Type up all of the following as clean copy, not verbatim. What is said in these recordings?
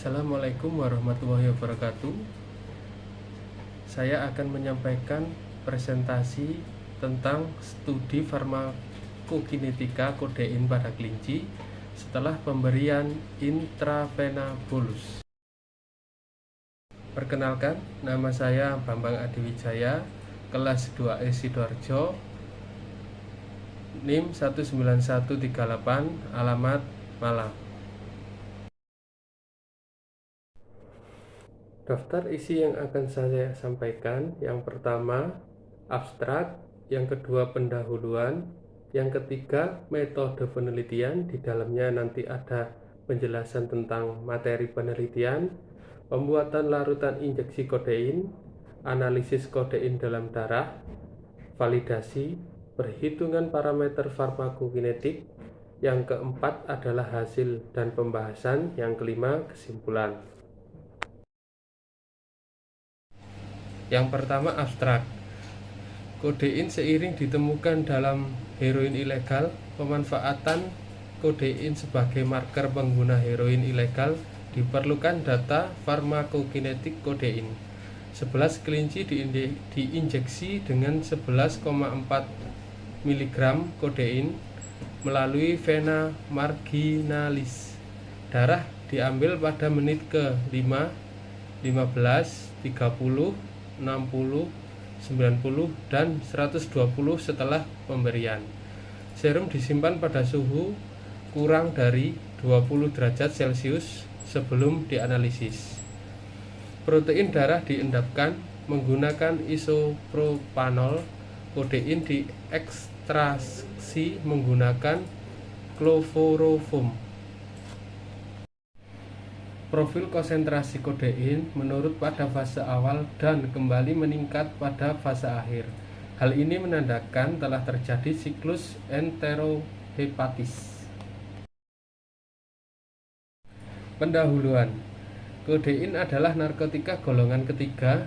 Assalamualaikum warahmatullahi wabarakatuh. Saya akan menyampaikan presentasi tentang studi farmakokinetika kodein pada kelinci setelah pemberian intravena bolus. Perkenalkan, nama saya Bambang Adiwijaya, kelas 2E Sidoarjo, NIM 19138, alamat Malang. Daftar isi yang akan saya sampaikan: yang pertama, abstrak; yang kedua, pendahuluan; yang ketiga, metode penelitian. Di dalamnya nanti ada penjelasan tentang materi penelitian, pembuatan larutan injeksi kodein, analisis kodein dalam darah, validasi, perhitungan parameter farmakokinetik. Yang keempat adalah hasil dan pembahasan. Yang kelima, kesimpulan. Yang pertama, abstrak. Kodein seiring ditemukan dalam heroin ilegal. Pemanfaatan kodein sebagai marker pengguna heroin ilegal, diperlukan data farmakokinetik kodein. 11 kelinci diinjeksi dengan 11,4 mg kodein melalui vena marginalis. Darah diambil pada menit ke-5, 15, 30, 60, 90, dan 120 setelah pemberian. Serum disimpan pada suhu kurang dari 20 derajat Celcius sebelum dianalisis. Protein darah diendapkan menggunakan isopropanol. Kodein diekstraksi menggunakan kloroform. Profil konsentrasi kodein menurut pada fase awal dan kembali meningkat pada fase akhir. Hal ini menandakan telah terjadi siklus enterohepatis. Pendahuluan. Kodein adalah narkotika golongan ketiga.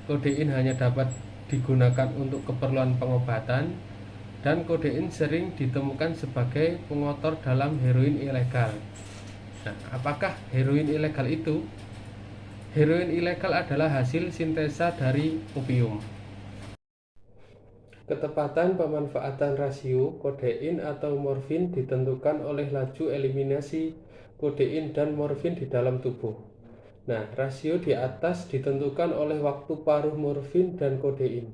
Kodein hanya dapat digunakan untuk keperluan pengobatan, dan kodein sering ditemukan sebagai pengotor dalam heroin ilegal. Nah, apakah heroin ilegal itu? Heroin ilegal adalah hasil sintesa dari opium. Ketepatan pemanfaatan rasio kodein atau morfin ditentukan oleh laju eliminasi kodein dan morfin di dalam tubuh. Nah, rasio di atas ditentukan oleh waktu paruh morfin dan kodein,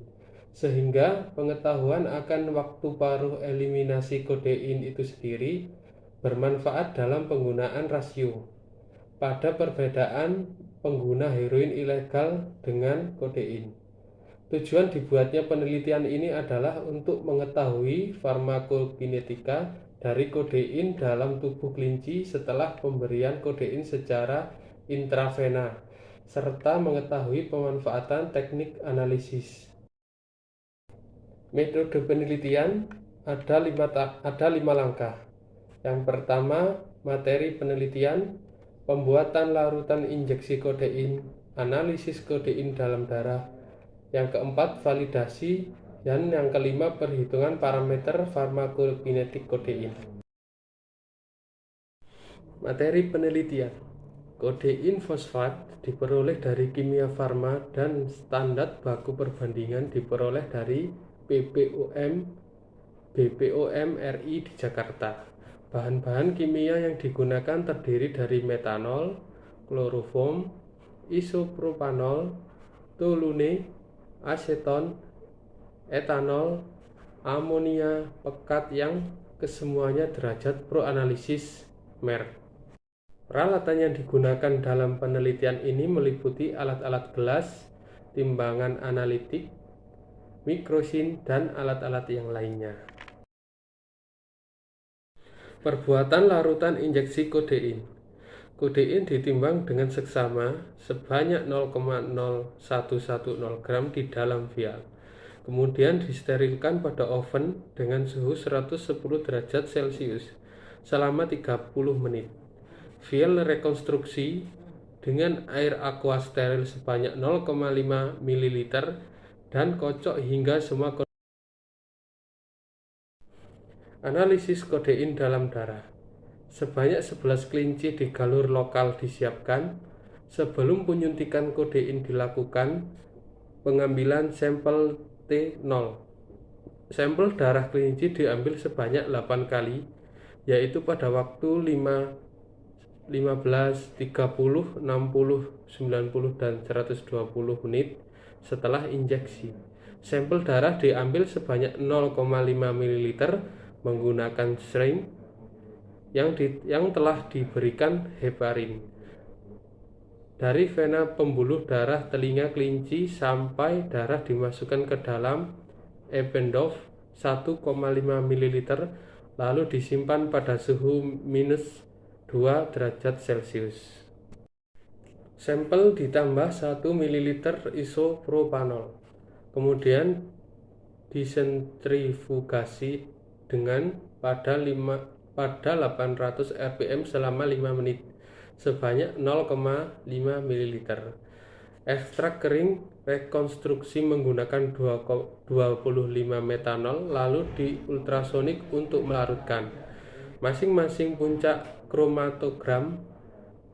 sehingga pengetahuan akan waktu paruh eliminasi kodein itu sendiri bermanfaat dalam penggunaan rasio. Pada perbedaan pengguna heroin ilegal dengan kodein. Tujuan dibuatnya penelitian ini adalah untuk mengetahui farmakokinetika dari kodein dalam tubuh kelinci setelah pemberian kodein secara intravena, serta mengetahui pemanfaatan teknik analisis. Metode penelitian ada 5 langkah. Yang pertama, materi penelitian, pembuatan larutan injeksi kodein, analisis kodein dalam darah. Yang keempat, validasi, dan yang kelima, perhitungan parameter farmakokinetik kodein. Materi penelitian. Kodein fosfat diperoleh dari kimia farma dan standar baku perbandingan diperoleh dari BPOM RI di Jakarta. Bahan-bahan kimia yang digunakan terdiri dari metanol, kloroform, isopropanol, tolune, aseton, etanol, amonia pekat yang kesemuanya derajat proanalisis MER. Peralatan yang digunakan dalam penelitian ini meliputi alat-alat gelas, timbangan analitik, mikrosin, dan alat-alat yang lainnya. Perbuatan larutan injeksi kodein. Kodein ditimbang dengan seksama sebanyak 0,0110 gram di dalam vial. Kemudian disterilkan pada oven dengan suhu 110 derajat Celcius selama 30 menit. Vial rekonstruksi dengan air aqua steril sebanyak 0,5 ml dan kocok hingga semua. Analisis kodein dalam darah. Sebanyak 11 kelinci di galur lokal disiapkan. Sebelum penyuntikan kodein dilakukan, pengambilan sampel T0. Sampel darah kelinci diambil sebanyak 8 kali, yaitu pada waktu 15, 30, 60, 90, dan 120 menit setelah injeksi. Sampel darah diambil sebanyak 0,5 ml menggunakan syring yang telah diberikan heparin dari vena pembuluh darah telinga kelinci sampai darah dimasukkan ke dalam Eppendorf 1,5 ml lalu disimpan pada suhu -2 derajat Celcius. Sampel ditambah 1 ml isopropanol, kemudian disentrifugasi dengan pada 800 rpm selama 5 menit sebanyak 0,5 ml. Ekstrak kering rekonstruksi menggunakan 25 metanol lalu di ultrasonik untuk melarutkan. Masing-masing puncak kromatogram,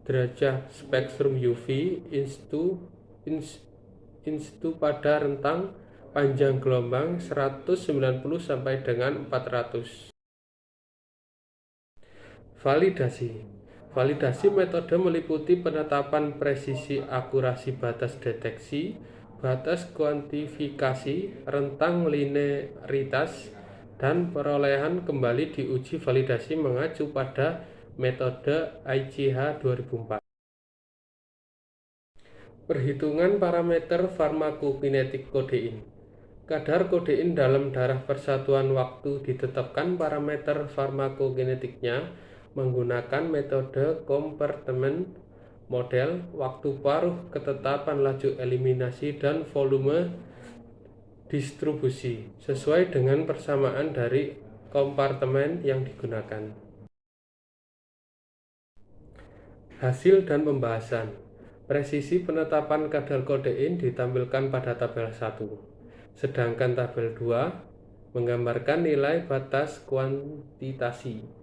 derajat spektrum UV, instu pada rentang panjang gelombang 190 sampai dengan 400. Validasi metode meliputi penetapan presisi akurasi batas deteksi, batas kuantifikasi, rentang linearitas, dan perolehan kembali diuji validasi mengacu pada metode ICH 2004. Perhitungan parameter farmakokinetik kodein. Kadar kodein dalam darah persatuan waktu ditetapkan parameter farmakokinetiknya menggunakan metode kompartemen model, waktu paruh, ketetapan laju eliminasi, dan volume distribusi sesuai dengan persamaan dari kompartemen yang digunakan. Hasil dan pembahasan. Presisi penetapan kadar kodein ditampilkan pada tabel 1, sedangkan tabel 2 menggambarkan nilai batas kuantitasi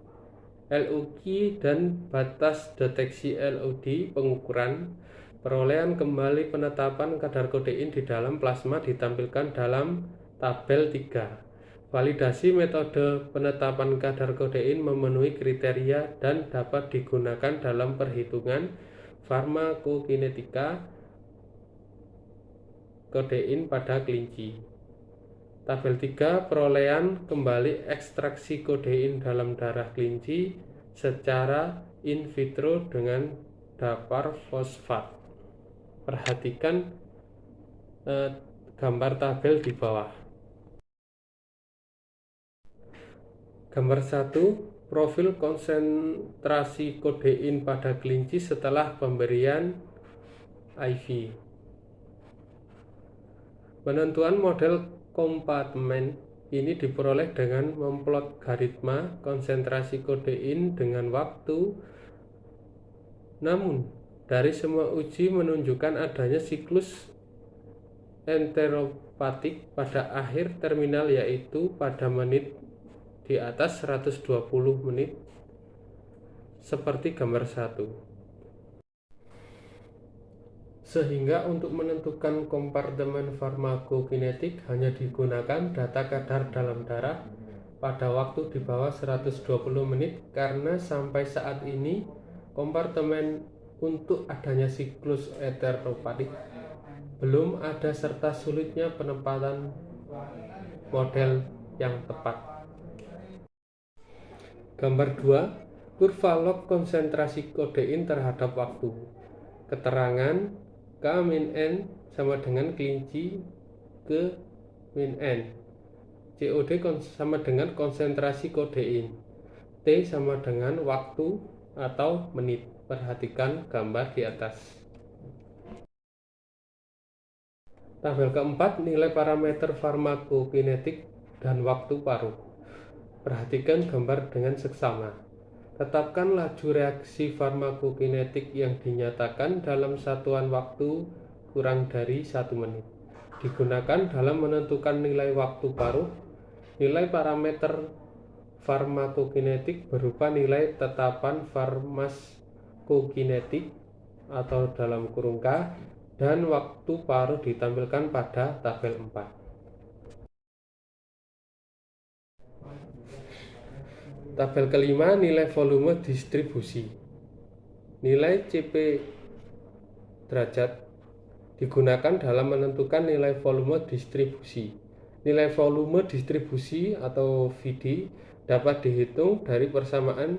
LUQ dan batas deteksi LOD. Pengukuran perolehan kembali penetapan kadar kodein di dalam plasma ditampilkan dalam tabel 3. Validasi metode penetapan kadar kodein memenuhi kriteria dan dapat digunakan dalam perhitungan farmakokinetika kodein pada kelinci. Tabel 3 perolehan kembali ekstraksi kodein dalam darah kelinci secara in vitro dengan dapar fosfat. Perhatikan gambar tabel di bawah. Gambar 1, profil konsentrasi kodein pada kelinci setelah pemberian IV. Penentuan model kompartemen ini diperoleh dengan memplot garisma konsentrasi kodein dengan waktu. Namun, dari semua uji menunjukkan adanya siklus enteropatik pada akhir terminal, yaitu pada menit di atas 120 menit seperti gambar 1. Sehingga untuk menentukan kompartemen farmakokinetik hanya digunakan data kadar dalam darah pada waktu di bawah 120 menit karena sampai saat ini kompartemen untuk adanya siklus enteropatik belum ada serta sulitnya penempatan model yang tepat. Gambar 2, kurva log konsentrasi kodein terhadap waktu. Keterangan K-N sama dengan kelinci ke min N. COD sama dengan konsentrasi kodein. T sama dengan waktu atau menit. Perhatikan gambar di atas. Tabel keempat, nilai parameter farmakokinetik dan waktu paruh. Perhatikan gambar dengan seksama. Tetapkan laju reaksi farmakokinetik yang dinyatakan dalam satuan waktu kurang dari 1 menit. Digunakan dalam menentukan nilai waktu paruh. Nilai parameter farmakokinetik berupa nilai tetapan farmakokinetik atau dalam kurung K dan waktu paruh ditampilkan pada tabel 4. Tabel kelima, nilai volume distribusi. Nilai Cp derajat digunakan dalam menentukan nilai volume distribusi. Nilai volume distribusi atau VD dapat dihitung dari persamaan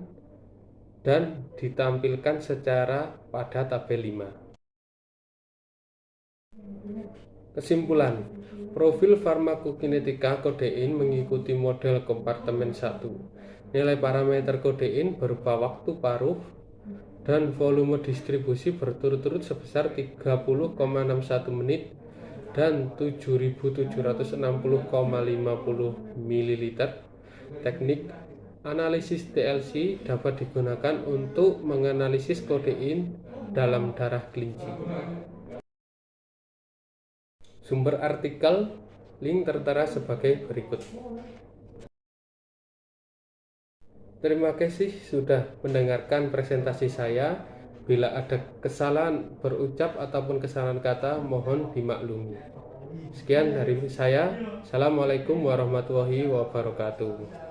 dan ditampilkan secara pada tabel 5. Kesimpulan, profil farmakokinetika kodein mengikuti model kompartemen 1. Nilai parameter kodein berupa waktu paruh dan volume distribusi berturut-turut sebesar 30,61 menit dan 7.760,50 ml. Teknik analisis TLC dapat digunakan untuk menganalisis kodein dalam darah kelinci. Sumber artikel link tertera sebagai berikut. Terima kasih sudah mendengarkan presentasi saya. Bila ada kesalahan berucap ataupun kesalahan kata, mohon dimaklumi. Sekian dari saya. Assalamualaikum warahmatullahi wabarakatuh.